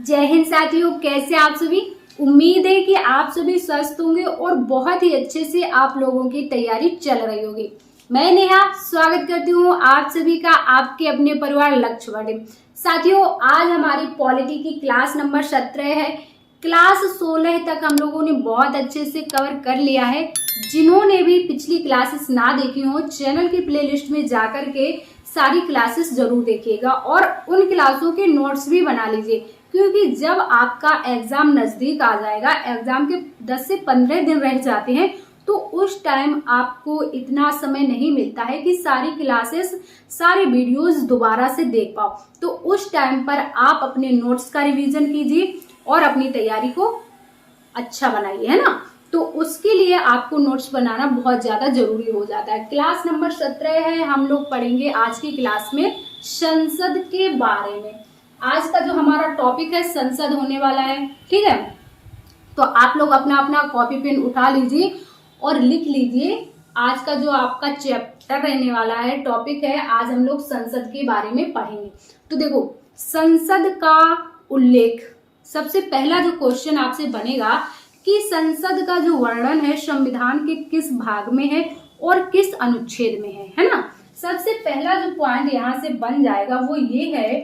जय हिंद साथियों, कैसे आप सभी। उम्मीद है कि आप सभी स्वस्थ होंगे और बहुत ही अच्छे से आप लोगों की तैयारी चल रही होगी। मैं नेहा स्वागत करती हूँ आप सभी का आपके अपने परिवार लक्ष्य वाले। साथियों, आज हमारी पॉलिटी की क्लास नंबर 17 है। क्लास 16 तक हम लोगों ने बहुत अच्छे से कवर कर लिया है। जिन्होंने भी पिछली क्लासेस ना देखी हो, चैनल की प्लेलिस्ट में जाकर के सारी क्लासेस जरूर देखिएगा और उन क्लासों के नोट्स भी बना लीजिए, क्योंकि जब आपका एग्जाम नजदीक आ जाएगा, एग्जाम के 10 से 15 दिन रह जाते हैं, तो उस टाइम आपको इतना समय नहीं मिलता है कि सारी क्लासेस, सारे वीडियोस दोबारा से देख पाओ। तो उस टाइम पर आप अपने नोट्स का रिवीजन कीजिए और अपनी तैयारी को अच्छा बनाइए, है ना। तो उसके लिए आपको नोट्स बनाना बहुत ज्यादा जरूरी हो जाता है। क्लास नंबर 17 है। हम लोग पढ़ेंगे आज की क्लास में संसद के बारे में। आज का जो हमारा टॉपिक है संसद होने वाला है, ठीक है। तो आप लोग अपना अपना कॉपी पेन उठा लीजिए और लिख लीजिए। आज का जो आपका चैप्टर रहने वाला है, टॉपिक है, आज हम लोग संसद के बारे में पढ़ेंगे। तो देखो, संसद का उल्लेख, सबसे पहला जो क्वेश्चन आपसे बनेगा कि संसद का जो वर्णन है संविधान के किस भाग में है और किस अनुच्छेद में है ना। सबसे पहला जो पॉइंट यहाँ से बन जाएगा वो ये है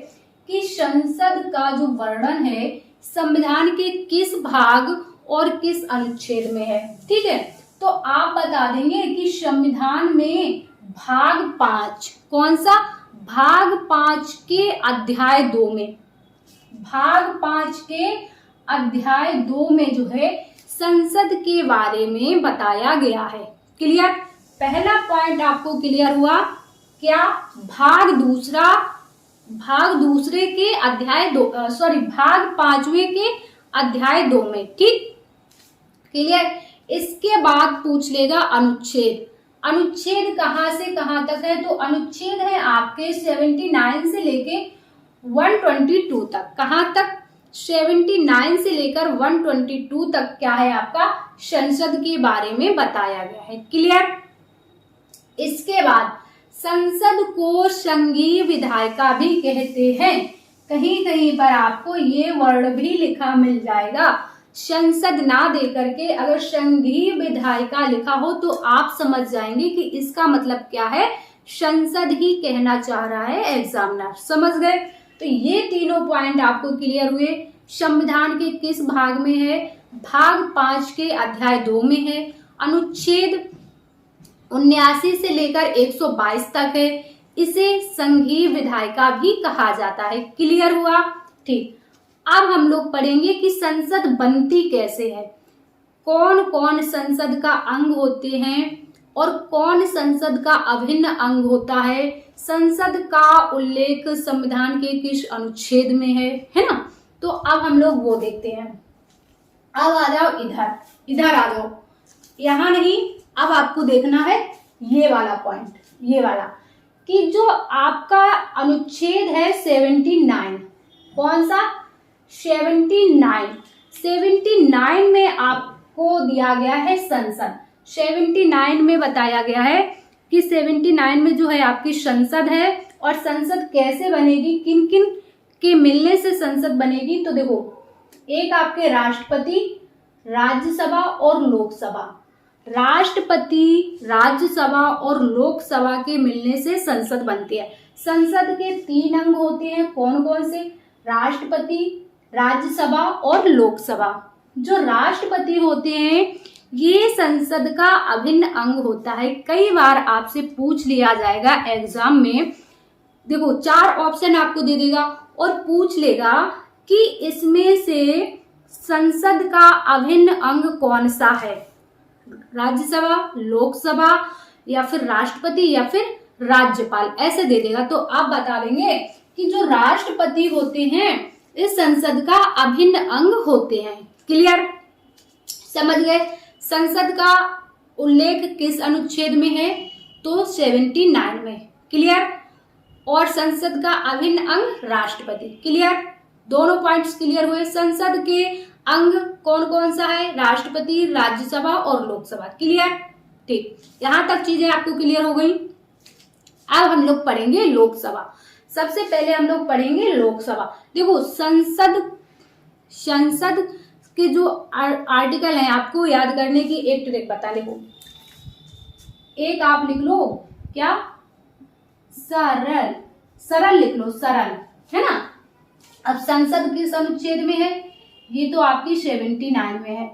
कि संसद का जो वर्णन है संविधान के किस भाग और किस अनुच्छेद में है, ठीक है। तो आप बता देंगे कि संविधान में भाग 5, कौन सा भाग 5 के अध्याय 2 में, भाग 5 के अध्याय 2 में जो है संसद के बारे में बताया गया है। क्लियर, पहला पॉइंट आपको क्लियर हुआ क्या। भाग दूसरे के अध्याय 2, भाग 5वें के अध्याय 2 में, ठीक, क्लियर। इसके बाद पूछ लेगा अनुच्छेद। अनुच्छेद कहां से कहां तक है, तो अनुच्छेद है आपके 79 से लेके 122 तक। कहां तक, 79 से लेकर 122 तक क्या है आपका संसद के बारे में बताया गया है। क्लियर। इसके बाद संसद को संघीय विधायिका भी कहते हैं। कहीं कहीं पर आपको ये वर्ड भी लिखा मिल जाएगा। संसद ना दे करके अगर संघीय विधायिका लिखा हो तो आप समझ जाएंगे कि इसका मतलब क्या है, संसद ही कहना चाह रहा है एग्जामिनर। समझ गए। तो ये तीनों पॉइंट आपको क्लियर हुए। संविधान के किस भाग में है, भाग 5 के अध्याय 2 में है। अनुच्छेद 79 से लेकर 122 तक है। इसे संघीय विधायिका भी कहा जाता है। क्लियर हुआ, ठीक। अब हम लोग पढ़ेंगे कि संसद बनती कैसे है, कौन कौन संसद का अंग होते हैं और कौन संसद का अभिन्न अंग होता है, संसद का उल्लेख संविधान के किस अनुच्छेद में है ना। तो अब हम लोग वो देखते हैं। अब आ जाओ इधर आ जाओ। यहां नहीं, अब आपको देखना है ये वाला पॉइंट, ये वाला, कि जो आपका अनुच्छेद है 79, कौन सा 79 में आपको दिया गया है संसद। 79 में बताया गया है कि 79 में जो है आपकी संसद है और संसद कैसे बनेगी, किन किन के मिलने से संसद बनेगी। तो देखो, एक आपके राष्ट्रपति, राज्यसभा और लोकसभा, राष्ट्रपति, राज्यसभा और लोकसभा के मिलने से संसद बनती है। संसद के 3 अंग होते हैं, कौन कौन से, राष्ट्रपति, राज्यसभा और लोकसभा। जो राष्ट्रपति होते हैं ये संसद का अभिन्न अंग होता है। कई बार आपसे पूछ लिया जाएगा एग्जाम में, देखो 4 ऑप्शन आपको दे देगा और पूछ लेगा कि इसमें से संसद का अभिन्न अंग कौन सा है, राज्यसभा, लोकसभा या फिर राष्ट्रपति या फिर राज्यपाल, ऐसे दे देगा। तो आप बता देंगे कि जो राष्ट्रपति होते हैं इस संसद का अभिन्न अंग होते हैं। क्लियर, समझ गए। संसद का उल्लेख किस अनुच्छेद में है, तो 79 में। क्लियर। और संसद का अभिन्न अंग राष्ट्रपति। क्लियर, दोनों पॉइंट्स क्लियर हुए। संसद के अंग कौन कौन सा है, राष्ट्रपति, राज्यसभा और लोकसभा। क्लियर, ठीक। यहां तक चीजें आपको क्लियर हो गई। अब हम लोग पढ़ेंगे लोकसभा। सबसे पहले हम लोग पढ़ेंगे लोकसभा। देखो, संसद संसद के जो आर्टिकल हैं आपको याद करने की एक ट्रिक बता। देखो, एक आप लिख लो क्या, सरल, सरल लिख लो, सरल, है ना। अब संसद किस अनुच्छेद में है, ये तो आपकी 79 में है।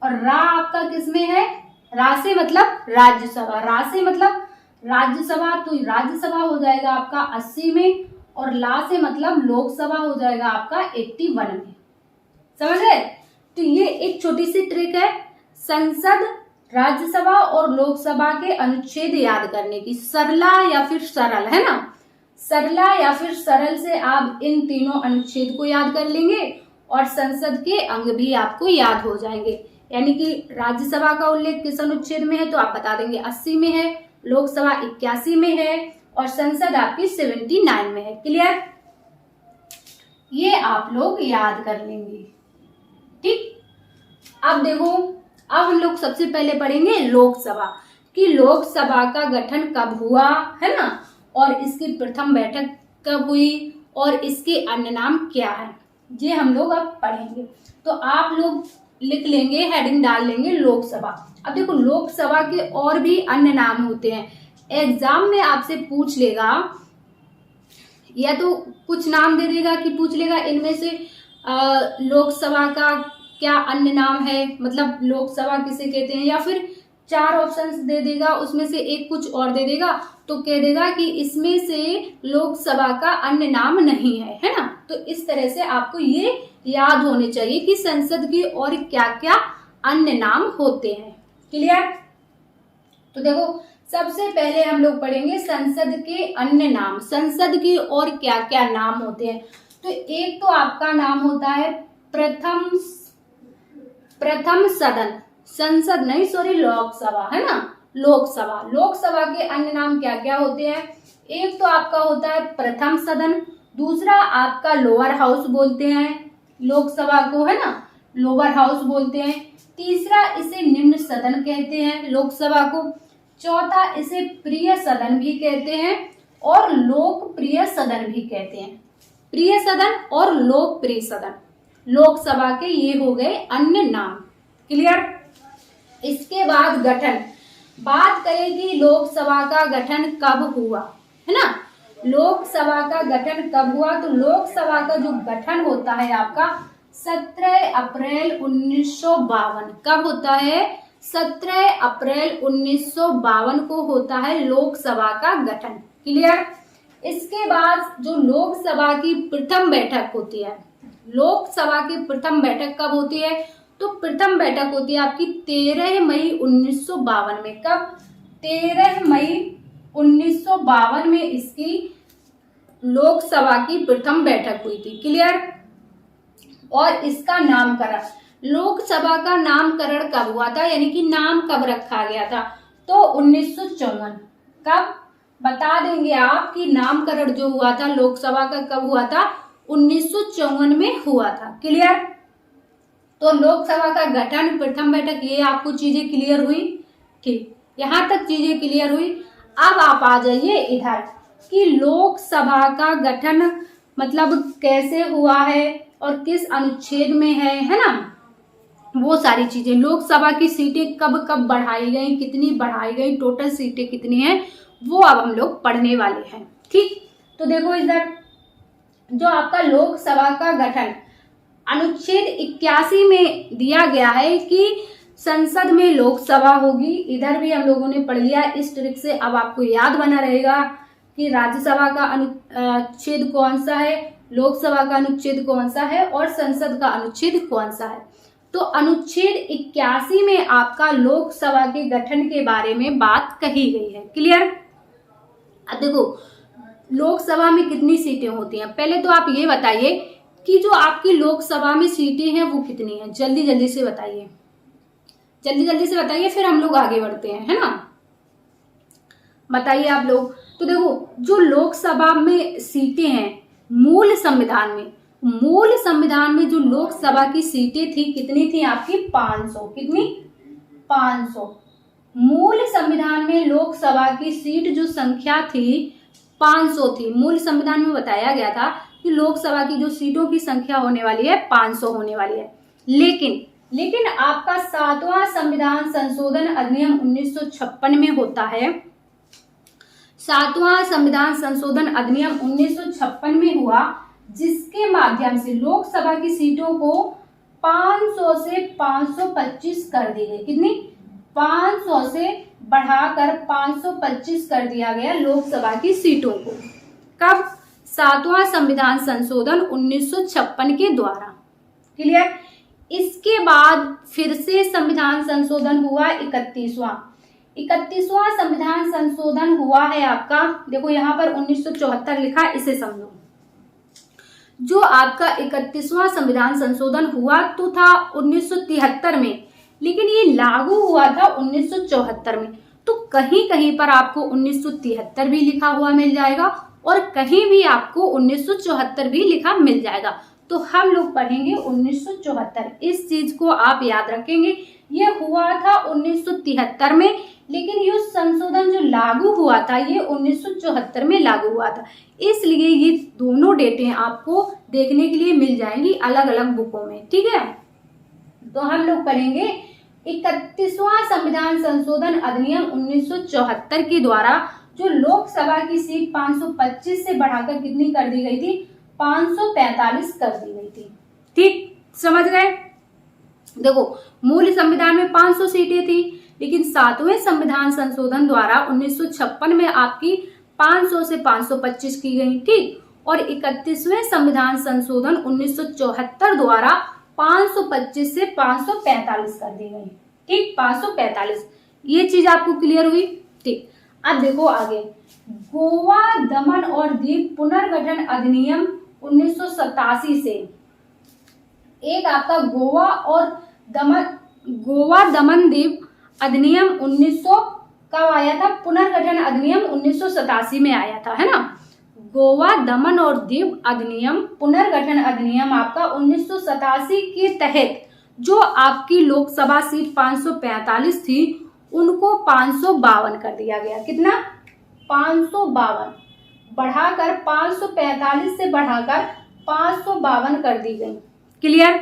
और रा आपका किस में है, रा से मतलब राज्यसभा, रा से मतलब राज्यसभा, तो राज्यसभा हो जाएगा आपका 80 में, और ला से मतलब लोकसभा हो जाएगा आपका 81 में। समझ गए। तो ये एक छोटी सी ट्रिक है संसद, राज्यसभा और लोकसभा के अनुच्छेद याद करने की। सरला या फिर सरल, है ना, सरला या फिर सरल से आप इन तीनों अनुच्छेद को याद कर लेंगे और संसद के अंग भी आपको याद हो जाएंगे। यानी कि राज्यसभा का उल्लेख किस अनुच्छेद में है तो आप बता देंगे 80 में है, लोकसभा 81 में है और संसद आपकी 79 में है। क्लियर, ये आप लोग याद कर लेंगे। ठीक, अब देखो, अब हम लोग सबसे पहले पढ़ेंगे लोकसभा कि लोकसभा का गठन कब हुआ, है ना, और इसकी प्रथम बैठक कब हुई और इसके अन्य नाम क्या है, ये हम लोग अब पढ़ेंगे। तो आप लोग लिख लेंगे, हेडिंग डाल लेंगे लोकसभा। अब देखो, लोकसभा के और भी अन्य नाम होते हैं। एग्जाम में आपसे पूछ लेगा, या तो कुछ नाम दे देगा कि पूछ लेगा इनमें से लोकसभा का क्या अन्य नाम है, मतलब लोकसभा किसे कहते हैं, या फिर 4 ऑप्शंस दे देगा, उसमें से एक कुछ और दे देगा, तो कह देगा कि इसमें से लोकसभा का अन्य नाम नहीं है ना। तो इस तरह से आपको ये याद होने चाहिए कि संसद के और क्या क्या अन्य नाम होते हैं। क्लियर। तो देखो, सबसे पहले हम लोग पढ़ेंगे संसद के अन्य नाम, संसद के और क्या क्या नाम होते हैं। तो एक तो आपका नाम होता है प्रथम सदन, संसद नहीं, सॉरी, लोकसभा, है ना, लोकसभा। लोकसभा के अन्य नाम क्या क्या होते हैं, एक तो आपका होता है प्रथम सदन, दूसरा आपका लोअर हाउस बोलते हैं लोकसभा को, है ना, लोअर हाउस बोलते हैं, तीसरा इसे निम्न सदन कहते हैं लोकसभा को, चौथा इसे प्रिय सदन भी कहते हैं और लोकप्रिय सदन भी कहते हैं। प्रिय सदन और लोकप्रिय सदन लोकसभा के ये हो गए अन्य नाम। क्लियर। इसके बाद गठन, बात करें कि लोकसभा का गठन कब हुआ, है ना, लोकसभा का गठन कब हुआ, तो लोकसभा का जो गठन होता है आपका 17 अप्रैल 1952। कब होता है, 17 अप्रैल 1952 को होता है लोकसभा का गठन। क्लियर। इसके बाद जो लोकसभा की प्रथम बैठक होती है, लोकसभा की प्रथम बैठक कब होती है, तो प्रथम बैठक होती है आपकी 13 मई 1952 में। कब, 13 मई 1952 में इसकी लोकसभा की प्रथम बैठक हुई थी। क्लियर। और इसका नामकरण, लोकसभा का नामकरण कब हुआ था, यानी कि नाम कब रखा गया था, तो 1954। कब, बता देंगे आप कि नामकरण जो हुआ था लोकसभा का कब हुआ था, 1954 में हुआ था। क्लियर। तो लोकसभा का गठन, प्रथम बैठक, ये आपको चीजें क्लियर हुई। ठीक, यहां तक चीजें क्लियर हुई। अब आप आ जाइए इधर कि लोकसभा का गठन मतलब कैसे हुआ है और किस अनुच्छेद में है ना, वो सारी चीजें। लोकसभा की सीटें कब कब बढ़ाई गई, कितनी बढ़ाई गई, टोटल सीटें कितनी हैं, वो अब हम लोग पढ़ने वाले हैं। ठीक, तो देखो इधर जो आपका लोकसभा का गठन अनुच्छेद 81 में दिया गया है कि संसद में लोकसभा होगी। इधर भी हम लोगों ने पढ़ लिया इस ट्रिक से। अब आपको याद बना रहेगा कि राज्यसभा का अनुच्छेद कौन सा है, लोकसभा का अनुच्छेद कौन सा है और संसद का अनुच्छेद कौन सा है। तो अनुच्छेद 81 में आपका लोकसभा के गठन के बारे में बात कही गई है। क्लियर। अब देखो, लोकसभा में कितनी सीटें होती हैं, पहले तो आप ये बताइए कि जो आपकी लोकसभा में सीटें हैं वो कितनी हैं, जल्दी जल्दी से बताइए, जल्दी जल्दी से बताइए, फिर हम लोग आगे बढ़ते हैं, है ना, बताइए आप लोग। तो देखो, जो लोकसभा में सीटें हैं, मूल संविधान में जो लोकसभा की सीटें थी कितनी थी आपकी, 500। कितनी, 500। मूल संविधान में लोकसभा की सीट जो संख्या थी 500 थी। मूल संविधान में बताया गया था कि लोकसभा की जो सीटों की संख्या होने वाली है 500 होने वाली है। लेकिन आपका 7वां संविधान संशोधन अधिनियम 1956 में होता है। 7वां संविधान संशोधन अधिनियम 1956 में हुआ, जिसके माध्यम से लोकसभा की सीटों को 500 से 525 कर दी गई। कितनी? 500 से बढ़ाकर 525 कर दिया गया लोकसभा की सीटों को। कब? 7वां संविधान संशोधन 1956 के द्वारा। क्लियर? इसके बाद फिर से संविधान संशोधन हुआ 31वां संविधान संशोधन हुआ है आपका, देखो यहाँ पर 1974 लिखा है, इसे समझो। जो आपका 31वां संविधान संशोधन हुआ तो था 1973 में, लेकिन ये लागू हुआ था 1974 में। तो कहीं कहीं पर आपको 1973 भी लिखा हुआ मिल जाएगा और कहीं भी आपको 1974 भी लिखा मिल जाएगा। तो हम लोग पढ़ेंगे 1974। इस चीज को आप याद रखेंगे। ये हुआ था 1973 में, लेकिन ये संशोधन जो लागू हुआ था ये 1974 में लागू हुआ था। इसलिए ये दोनों डेटें आपको देखने के लिए मिल जाएंगी अलग अलग बुकों में। ठीक है, तो हम लोग पढ़ेंगे 31वां संविधान संशोधन अधिनियम 1974 के द्वारा जो लोकसभा की सीट 525 से बढ़ाकर कितनी कर दी गई थी? 545 कर दी गई थी। ठीक, समझ गए? देखो, मूल संविधान में 500 सीटें थी, लेकिन 7वें संविधान संशोधन द्वारा 1956 में आपकी 500 से 525 की गई। ठीक, और 31वें संविधान संशोधन 1974 द्वारा 525 से 545 कर दी गई। ठीक, 545। ये चीज आपको क्लियर हुई? ठीक, अब देखो आगे, गोवा दमन और दीव पुनर्गठन अधिनियम 1987 से एक आपका गोवा दमन दीव अधिनियम 1900 कब आया था? पुनर्गठन अधिनियम 1987 में आया था, है ना। गोवा दमन और दीव अधिनियम पुनर्गठन अधिनियम आपका 1987 के तहत जो आपकी लोकसभा सीट 545 थी उनको 552 कर दिया गया। कितना? 552 बढ़ाकर 545 से बढ़ाकर 552 कर दी गई। क्लियर?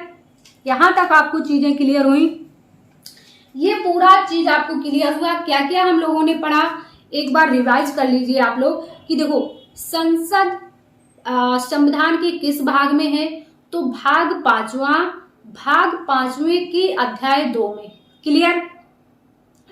यहां तक आपको चीजें क्लियर हुई? ये पूरा चीज आपको क्लियर हुआ? क्या क्या हम लोगों ने पढ़ा एक बार रिवाइज कर लीजिए आप लोग कि देखो, संसद संविधान के किस भाग में है? तो भाग 5वें के अध्याय 2 में। क्लियर?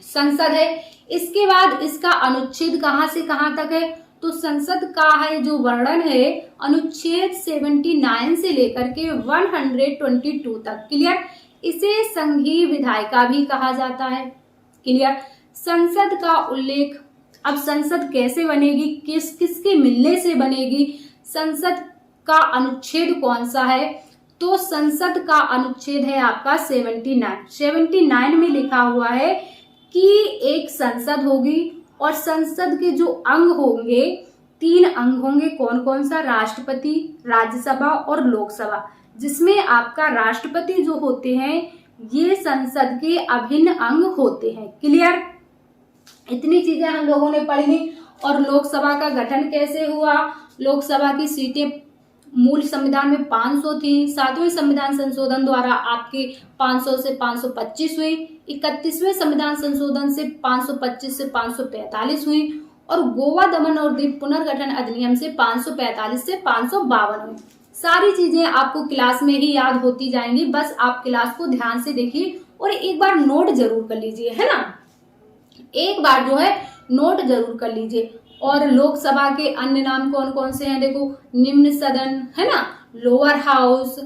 संसद है। इसके बाद इसका अनुच्छेद कहां से कहां तक है? तो संसद का है जो वर्णन है अनुच्छेद 79 से लेकर के 122 तक। क्लियर? इसे संघीय विधायिका भी कहा जाता है। क्लियर? संसद का उल्लेख, अब संसद कैसे बनेगी, किस किसके मिलने से बनेगी, संसद का अनुच्छेद कौन सा है? तो संसद का अनुच्छेद है आपका 79 में लिखा हुआ है कि एक संसद होगी और संसद के जो अंग होंगे 3 अंग होंगे। कौन कौन सा? राष्ट्रपति, राज्यसभा और लोकसभा, जिसमें आपका राष्ट्रपति जो होते हैं ये संसद के अभिन्न अंग होते हैं। क्लियर? इतनी चीजें हम लोगों ने पढ़ी। और लोकसभा का गठन कैसे हुआ? लोकसभा की सीटें मूल संविधान में 500 थी, 7वें संविधान संशोधन द्वारा आपके 500 से 525 हुई, 31वें संविधान संशोधन से 525 से 545 हुई और गोवा दमन और दीव पुनर्गठन अधिनियम से 545 से 552 हुई। सारी चीजें आपको क्लास में ही याद होती जाएंगी, बस आप क्लास को ध्यान से देखिए और एक बार नोट जरूर कर लीजिए, है ना। एक बार जो है नोट जरूर कर लीजिए। और लोकसभा के अन्य नाम कौन कौन से हैं? देखो, निम्न सदन, है ना, लोअर हाउस,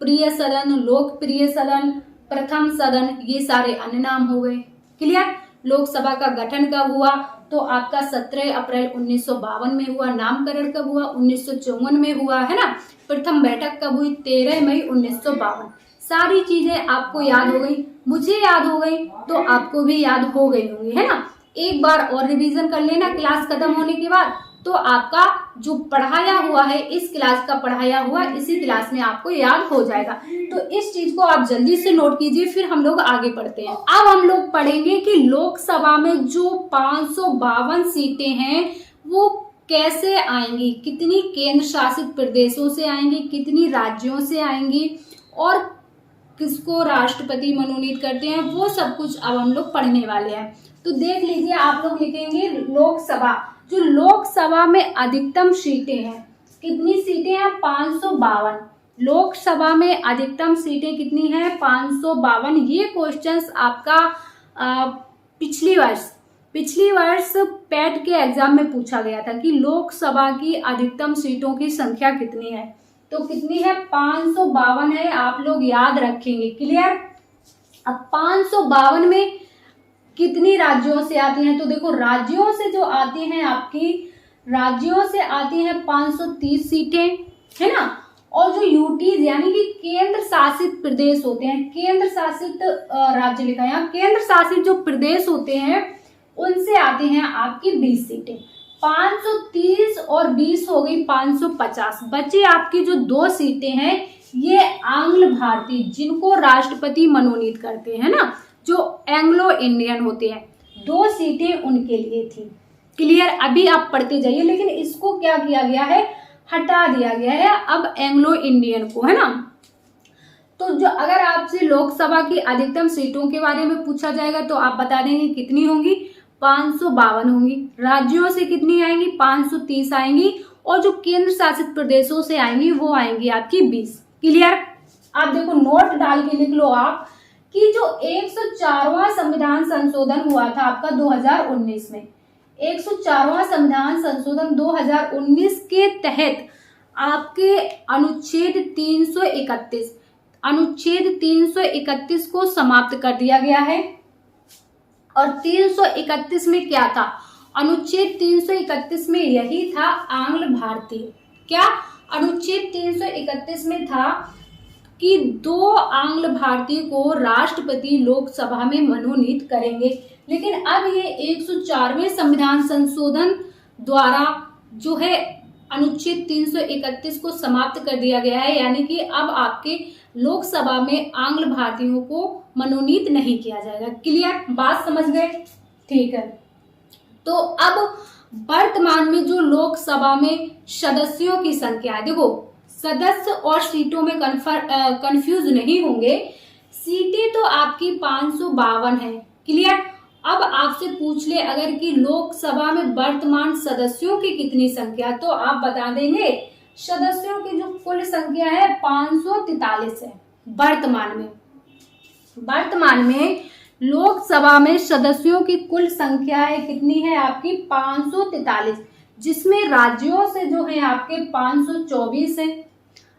प्रिय सदन, लोकप्रिय सदन, प्रथम सदन, ये सारे अन्य नाम हो गए। क्लियर? लोकसभा का गठन कब हुआ? तो आपका 17 अप्रैल 1952 में हुआ। नामकरण कब हुआ? 1954 में हुआ, है ना। प्रथम बैठक कब हुई? 13 मई 1952। सारी चीजें आपको याद हो गई, मुझे याद हो गई तो आपको भी याद हो गई होंगी, है ना। एक बार और रिवीजन कर लेना क्लास खत्म होने के बाद, तो आपका जो पढ़ाया हुआ है, इस क्लास का पढ़ाया हुआ इसी क्लास में आपको याद हो जाएगा। तो इस चीज को आप जल्दी से नोट कीजिए, फिर हम लोग आगे बढ़ते हैं। अब हम लोग पढ़ेंगे कि लोकसभा में जो 552 सीटें हैं वो कैसे आएंगी, कितनी केंद्र शासित प्रदेशों से आएंगी, कितनी राज्यों से आएंगी और किसको राष्ट्रपति मनोनीत करते हैं, वो सब कुछ अब हम लोग पढ़ने वाले हैं। तो देख लीजिए, आप लोग लिखेंगे लोकसभा। जो लोकसभा में अधिकतम सीटें हैं, कितनी सीटें हैं? 552। लोकसभा में अधिकतम सीटें कितनी हैं? 552। ये क्वेश्चंस आपका पिछली वर्ष पैट के एग्जाम में पूछा गया था कि लोकसभा की अधिकतम सीटों की संख्या कितनी है। तो कितनी है? 552 है, आप लोग याद रखेंगे। क्लियर? अब 552 में कितनी राज्यों से आती हैं? तो देखो, राज्यों से जो आती हैं आपकी, राज्यों से आती हैं 530 सीटें, है ना। और जो यूटीज यानी कि केंद्र शासित प्रदेश होते हैं, केंद्र शासित राज्य लिखा है यहाँ, केंद्र शासित जो प्रदेश होते हैं उनसे आती हैं आपकी 20 सीटें। 530 और 20 हो गई 550। बचे आपकी जो 2 सीटें हैं, ये आंग्ल भारतीय, जिनको राष्ट्रपति मनोनीत करते हैं ना, जो एंग्लो इंडियन होते हैं, 2 सीटें उनके लिए थी। क्लियर? अभी आप पढ़ते जाइए, लेकिन इसको क्या किया गया है? हटा दिया गया है अब एंग्लो इंडियन को, है ना। तो जो अगर आपसे लोकसभा की अधिकतम सीटों के बारे में पूछा जाएगा तो आप बता देंगे कितनी होंगी? 552 होंगी। राज्यों से कितनी आएंगी? 530 आएंगी। और जो केंद्र शासित प्रदेशों से आएंगी वो आएंगी आपकी 20। क्लियर? आप देखो, नोट डाल के लिख लो आप कि जो 104वां संविधान संशोधन हुआ था आपका 2019 में, 104वां संविधान संशोधन 2019 के तहत आपके अनुच्छेद 331 को समाप्त कर दिया गया है। और 331 में क्या था? अनुच्छेद 331 में यही था आंग्ल भारतीय। क्या अनुच्छेद 331 में था कि 2 आंग्ल भारतीय को राष्ट्रपति लोकसभा में मनोनीत करेंगे। लेकिन अब ये 104वें संविधान संशोधन द्वारा जो है अनुच्छेद 331 को समाप्त कर दिया गया है, यानी कि अब आपके लोकसभा में आंग्ल भारतीयों को मनोनीत नहीं किया जाएगा। क्लियर? बात समझ गए? ठीक है। तो अब वर्तमान में जो लोकसभा में सदस्यों की संख्या है, देखो सदस्य और सीटों में कंफ्यूज नहीं होंगे, सीटें तो आपकी 552 है। क्लियर? अब आपसे पूछ ले अगर कि लोकसभा में वर्तमान सदस्यों की कितनी संख्या, तो आप बता देंगे सदस्यों की जो कुल संख्या है 543 है। वर्तमान में लोकसभा में सदस्यों की कुल संख्या है कितनी है आपकी? 543, जिसमें राज्यों से जो है आपके 524 है।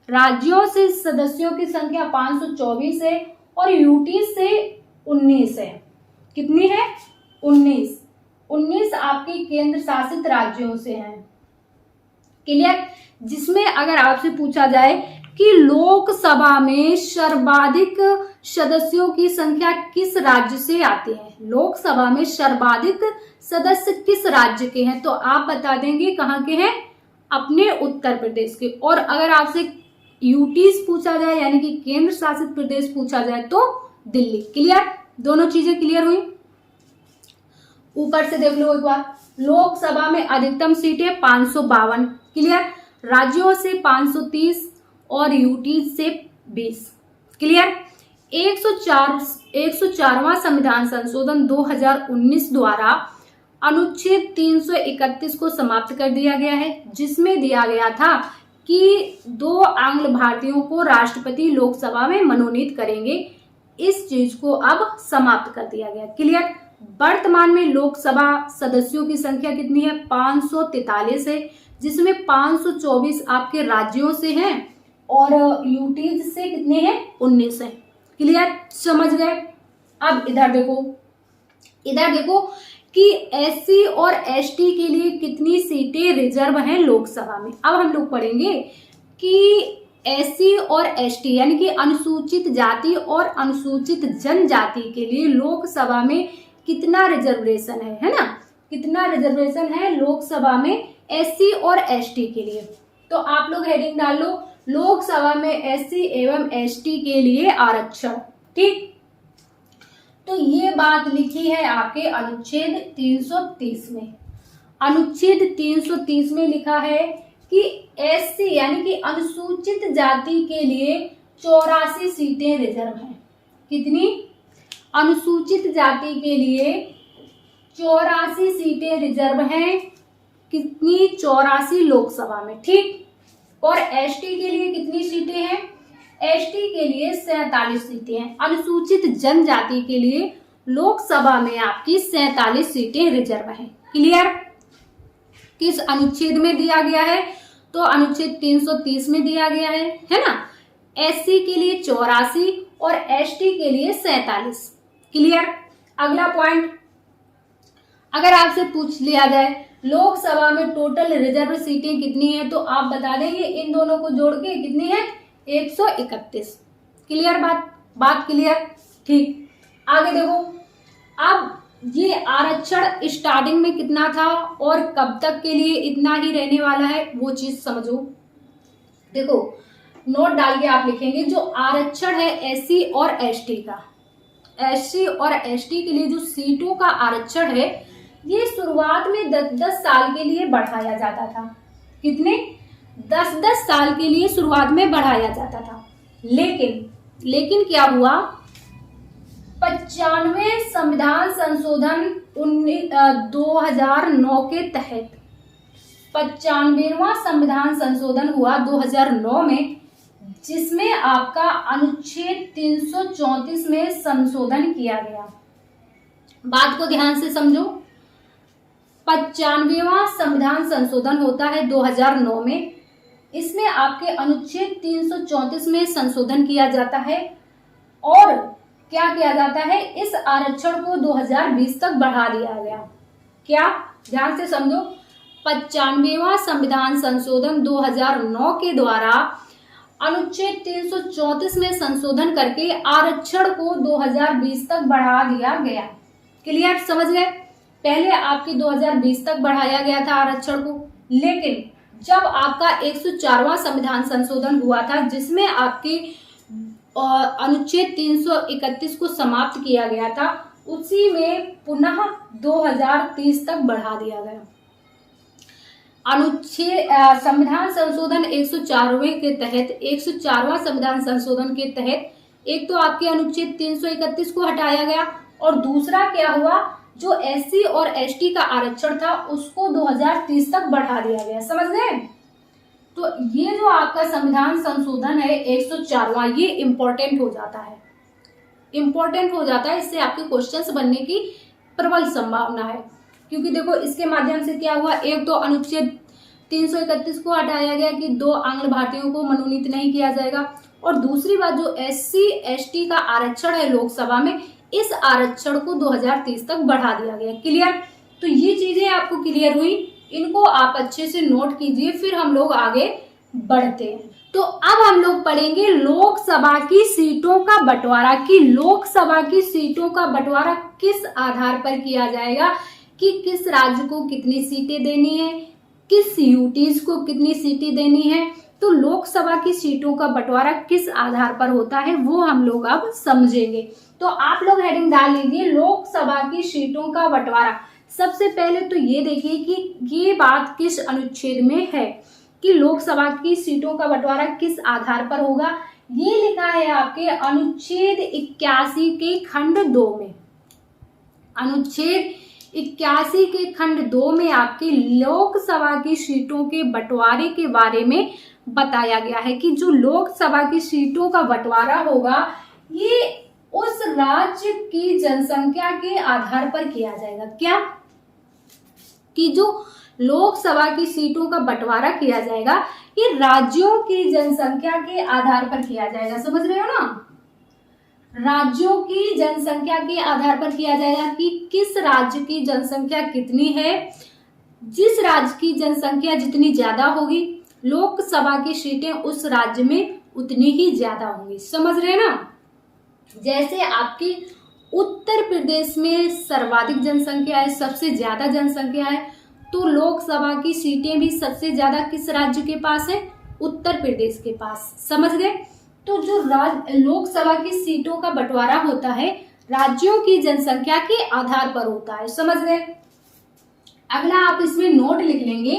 राज्यों से सदस्यों की संख्या 524 है और यूटी से 19 है। कितनी है? 19 आपके केंद्र शासित राज्यों से हैं। क्लियर? जिसमें अगर आपसे पूछा जाए कि लोकसभा में सर्वाधिक सदस्यों की संख्या किस राज्य से आती है, लोकसभा में सर्वाधिक सदस्य किस राज्य के हैं, तो आप बता देंगे कहाँ के हैं? अपने उत्तर प्रदेश के। और अगर आपसे यूटीज पूछा जाए यानी कि केंद्र शासित प्रदेश पूछा जाए तो दिल्ली। क्लियर? दोनों चीजें क्लियर हुई? ऊपर से देख लो एक बार, लोकसभा में अधिकतम सीटें 552। क्लियर? राज्यों से 530 और यूटीज से 20। क्लियर? 104वां संविधान संशोधन 2019 द्वारा अनुच्छेद 331 को समाप्त कर दिया गया है, जिसमें दिया गया था कि 2 आंग्ल भारतीयों को राष्ट्रपति लोकसभा में मनोनीत करेंगे। इस चीज को अब समाप्त कर दिया गया। क्लियर? वर्तमान में लोकसभा सदस्यों की संख्या कितनी है? 543 है, जिसमें 524 आपके राज्यों से हैं और यूटीज से कितने हैं? 19 है। क्लियर? समझ गए? अब इधर देखो कि एससी और एसटी के लिए कितनी सीटें रिजर्व हैं लोकसभा में। अब हम लोग पढ़ेंगे कि एससी और एसटी यानी कि अनुसूचित जाति और अनुसूचित जनजाति के लिए लोकसभा में कितना रिजर्वेशन है ना? कितना रिजर्वेशन है लोकसभा में एससी और एसटी के लिए? तो आप लोग हेडिंग डाल लो, लोकसभा में एससी एवं एसटी के लिए आरक्षण। ठीक, तो ये बात लिखी है आपके अनुच्छेद 330 में। अनुच्छेद 330 में लिखा है कि एससी यानी कि अनुसूचित जाति के लिए 84 सीटें रिजर्व हैं। कितनी? अनुसूचित जाति के लिए 84 सीटें रिजर्व हैं। कितनी? 84 लोकसभा में, ठीक। और एसटी के लिए कितनी सीटें हैं? एसटी के लिए 47 सीटें हैं। अनुसूचित जनजाति के लिए लोकसभा में आपकी 47 सीटें रिजर्व हैं। क्लियर? किस अनुच्छेद में दिया गया है? तो अनुच्छेद 330 में दिया गया है ना। एससी के लिए 84 और एसटी के लिए 47। क्लियर? अगला पॉइंट, अगर आपसे पूछ लिया जाए लोकसभा में टोटल रिजर्व सीटें कितनी है, तो आप बता देंगे इन दोनों को जोड़ के कितनी है? 131। क्लियर? बात क्लियर? ठीक। आगे देखो, अब ये आरक्षण स्टार्टिंग में कितना था और कब तक के लिए इतना ही रहने वाला है, वो चीज समझो। देखो, नोट डाल के आप लिखेंगे जो आरक्षण है एससी और एसटी का, एससी और एसटी के लिए जो सीटों का आरक्षण है, ये शुरुआत में 10-10 साल के लिए बढ़ाया जाता था। कितने? 10-10 साल के लिए शुरुआत में बढ़ाया जाता था। लेकिन क्या हुआ? 95वें संविधान संशोधन 2009 के तहत 95वां संविधान संशोधन हुआ 2009 में, जिसमें आपका अनुच्छेद 334 में संशोधन किया गया। बात को ध्यान से समझो। 95वां संविधान संशोधन होता है 2009 में। इसमें आपके अनुच्छेद 334 में संशोधन किया जाता है और क्या किया जाता है? इस आरक्षण को 2020 तक बढ़ा दिया गया। क्या? ध्यान से समझो। 95वां संविधान संशोधन 2009 के द्वारा अनुच्छेद 334 में संशोधन करके आरक्षण को 2020 तक बढ़ा दिया गया। क्लियर? समझ गए? पहले आपके 2020 तक बढ़ाया गया था आरक्षण को, लेकिन जब आपका 104वां संविधान संशोधन हुआ था, जिसमें आपके अनुच्छेद 331 को समाप्त किया गया था, उसी में पुनः 2030 तक बढ़ा दिया गया। अनुच्छेद संविधान संशोधन 104वें के तहत, 104वां संविधान संशोधन के तहत एक तो आपके अनुच्छेद 331 को हटाया गया और दूसरा क्या हुआ? जो एससी और एसटी का आरक्षण था उसको 2030 तक बढ़ा दिया गया। समझ गए? तो ये जो आपका संविधान संशोधन है 104वां, ये इम्पोर्टेंट हो जाता है, इम्पोर्टेंट हो जाता है। इससे आपके क्वेश्चंस बनने की प्रबल संभावना है, क्योंकि देखो इसके माध्यम से क्या हुआ? एक तो अनुच्छेद 331 को हटाया गया कि 2 आंग्ल भारतीयों को मनोनीत नहीं किया जाएगा, और दूसरी बात जो एससी एसटी का आरक्षण है लोकसभा में, इस आरक्षण को 2030 तक बढ़ा दिया गया। क्लियर? तो ये चीजें आपको क्लियर हुई, इनको आप अच्छे से नोट कीजिए, फिर हम लोग आगे बढ़ते हैं। तो अब हम लोग पढ़ेंगे लोकसभा की सीटों का बंटवारा, कि लोकसभा की सीटों का बंटवारा किस आधार पर किया जाएगा, कि किस राज्य को कितनी सीटें देनी है, किस यूटीज को कितनी सीटें देनी है। तो लोकसभा की सीटों का बंटवारा किस आधार पर होता है वो हम लोग अब समझेंगे। तो आप लोग हेडिंग डाल लीजिए लोकसभा की सीटों का बंटवारा। सबसे पहले तो ये देखिए कि ये बात किस अनुच्छेद में है, कि लोकसभा की सीटों का बंटवारा किस आधार पर होगा। ये लिखा है आपके अनुच्छेद 81 के खंड 2 में। अनुच्छेद 81 के खंड 2 में आपकी लोकसभा की सीटों के बंटवारे के बारे में बताया गया है कि जो लोकसभा की सीटों का बंटवारा होगा ये उस राज्य की जनसंख्या के आधार पर किया जाएगा। क्या? कि जो लोकसभा की सीटों का बंटवारा किया जाएगा ये राज्यों की जनसंख्या के आधार पर किया जाएगा। समझ रहे हो ना? राज्यों की जनसंख्या के आधार पर किया जाएगा कि किस राज्य की जनसंख्या कितनी है। जिस राज्य की जनसंख्या जितनी ज्यादा होगी लोकसभा की सीटें उस राज्य में उतनी ही ज्यादा होंगी। समझ रहे ना? जैसे आपकी उत्तर प्रदेश में सर्वाधिक जनसंख्या है, सबसे ज्यादा जनसंख्या है, तो लोकसभा की सीटें भी सबसे ज्यादा किस राज्य के पास है? उत्तर प्रदेश के पास। समझ गए? तो जो लोकसभा की सीटों का बंटवारा होता है राज्यों की जनसंख्या के आधार पर होता है। समझ गए? अगला आप इसमें नोट लिख लेंगे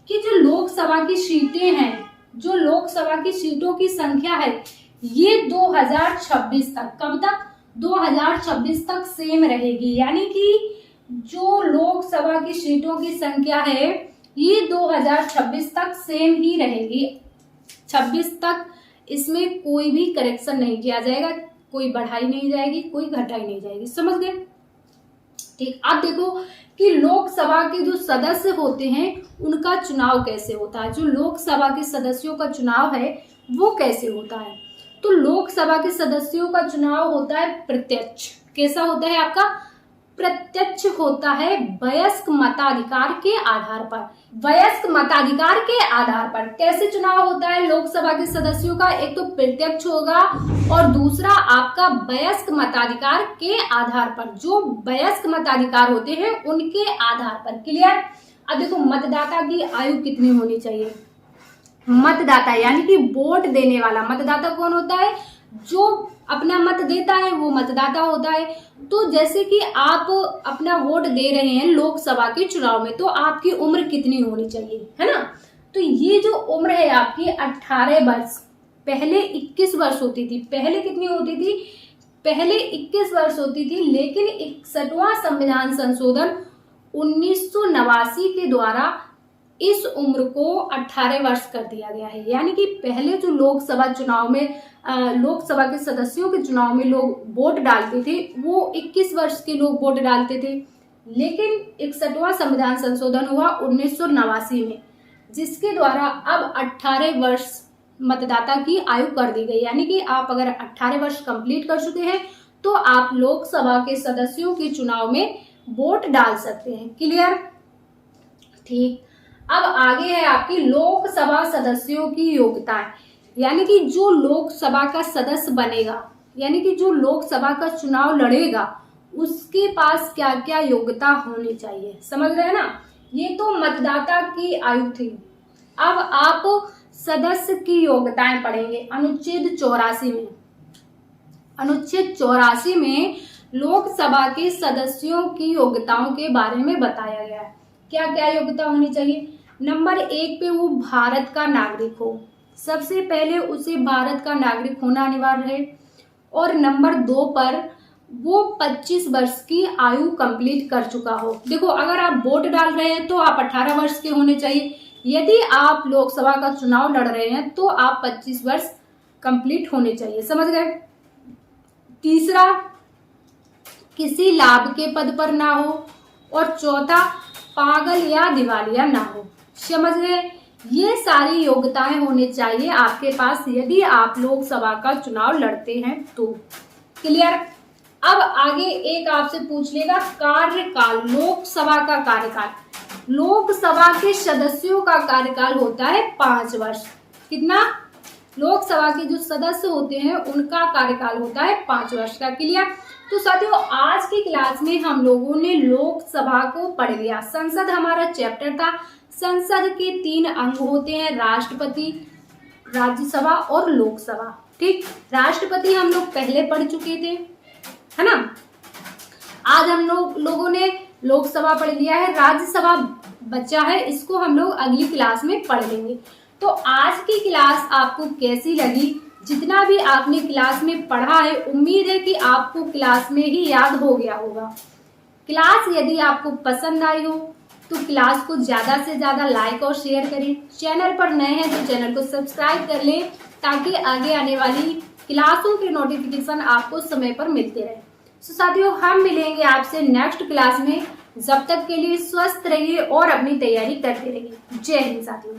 कि जो लोकसभा की सीटें हैं, जो लोकसभा की सीटों की संख्या है, ये 2026 तक, कब तक? 2026 तक सेम रहेगी। यानी कि जो लोकसभा की सीटों की संख्या है ये 2026 तक सेम ही रहेगी। 26 तक इसमें कोई भी करेक्शन नहीं किया जाएगा, कोई बढ़ाई नहीं जाएगी, कोई घटाई नहीं जाएगी। समझ गए? ठीक। अब देखो कि लोकसभा के जो सदस्य होते हैं उनका चुनाव कैसे होता है। जो लोकसभा के सदस्यों का चुनाव है वो कैसे होता है? तो लोकसभा के सदस्यों का चुनाव होता है प्रत्यक्ष। कैसा होता है आपका? प्रत्यक्ष होता है वयस्क मताधिकार के आधार पर। वयस्क मताधिकार के आधार पर कैसे चुनाव होता है लोकसभा के सदस्यों का? एक तो प्रत्यक्ष होगा और दूसरा आपका वयस्क मताधिकार के आधार पर। जो वयस्क मताधिकार होते हैं उनके आधार पर। क्लियर? अब देखो मतदाता की आयु कितनी होनी चाहिए? मतदाता यानी कि वोट देने वाला मतदाता कौन होता है? जो अपना मत देता है वो मतदाता होता है। तो जैसे कि आप अपना वोट दे रहे हैं लोकसभा के चुनाव में, तो आपकी उम्र कितनी होनी चाहिए, है ना? तो ये जो उम्र है आपकी 18 वर्ष, पहले 21 वर्ष होती थी। पहले कितनी होती थी? पहले 21 वर्ष होती थी, लेकिन 61वां संविधान संशोधन 1989 के द्वारा इस उम्र को 18 वर्ष कर दिया गया है। यानी कि पहले जो लोकसभा चुनाव में लोकसभा के सदस्यों के चुनाव में लोग वोट डालते थे वो 21 वर्ष के लोग वोट डालते थे, लेकिन 61वां संविधान संशोधन हुआ 1989 में, जिसके द्वारा अब 18 वर्ष मतदाता की आयु कर दी गई। यानी कि आप अगर 18 वर्ष कंप्लीट कर चुके हैं तो आप लोकसभा के सदस्यों के चुनाव में वोट डाल सकते हैं। क्लियर? ठीक। अब आगे है आपकी लोकसभा सदस्यों की योग्यता। यानी कि जो लोकसभा का सदस्य बनेगा, यानी कि जो लोकसभा का चुनाव लड़ेगा, उसके पास क्या क्या योग्यता होनी चाहिए। समझ रहे हैं ना? ये तो मतदाता की आयु थी। अब आप सदस्य की योग्यताएं पढ़ेंगे अनुच्छेद 84 में। अनुच्छेद 84 में लोकसभा के सदस्यों की योग्यताओं के बारे में बताया गया है। क्या क्या योग्यता होनी चाहिए? नंबर 1 पे वो भारत का नागरिक हो। सबसे पहले उसे भारत का नागरिक होना अनिवार्य है। और नंबर 2 पर वो 25 वर्ष की आयु कंप्लीट कर चुका हो। देखो अगर आप वोट डाल रहे हैं तो आप 18 वर्ष के होने चाहिए। यदि आप लोकसभा का चुनाव लड़ रहे हैं तो आप 25 वर्ष कंप्लीट होने चाहिए। समझ गए? तीसरा, किसी लाभ के पद पर ना हो। और चौथा, पागल या दिवालिया ना हो। समझ गए? ये सारी योग्यताएं होने चाहिए आपके पास यदि आप लोकसभा का चुनाव लड़ते हैं तो। क्लियर? अब आगे एक आपसे पूछ लेगा कार्यकाल, लोकसभा का कार्यकाल। लोकसभा के सदस्यों का कार्यकाल होता है 5 वर्ष। कितना? लोकसभा के जो सदस्य होते हैं उनका कार्यकाल होता है 5 वर्ष का। क्लियर? तो साथियों आज की क्लास में हम लोगों ने लोकसभा को पढ़ लिया। संसद हमारा चैप्टर था। संसद के 3 अंग होते हैं, राष्ट्रपति, राज्यसभा और लोकसभा। ठीक। राष्ट्रपति हम लोग पहले पढ़ चुके थे, है ना? आज हम लोगों ने लोकसभा पढ़ लिया है। राज्यसभा बचा है, इसको हम लोग अगली क्लास में पढ़ लेंगे। तो आज की क्लास आपको कैसी लगी? जितना भी आपने क्लास में पढ़ा है उम्मीद है कि आपको क्लास में ही याद हो गया होगा। क्लास यदि आपको पसंद आई हो तो क्लास को ज्यादा से ज्यादा लाइक और शेयर करें। चैनल पर नए हैं तो चैनल को सब्सक्राइब कर लें ताकि आगे आने वाली क्लासों के नोटिफिकेशन आपको समय पर मिलते रहे। तो साथियों हम मिलेंगे आपसे नेक्स्ट क्लास में। जब तक के लिए स्वस्थ रहिए और अपनी तैयारी करते रहिए। जय हिंद साथियों।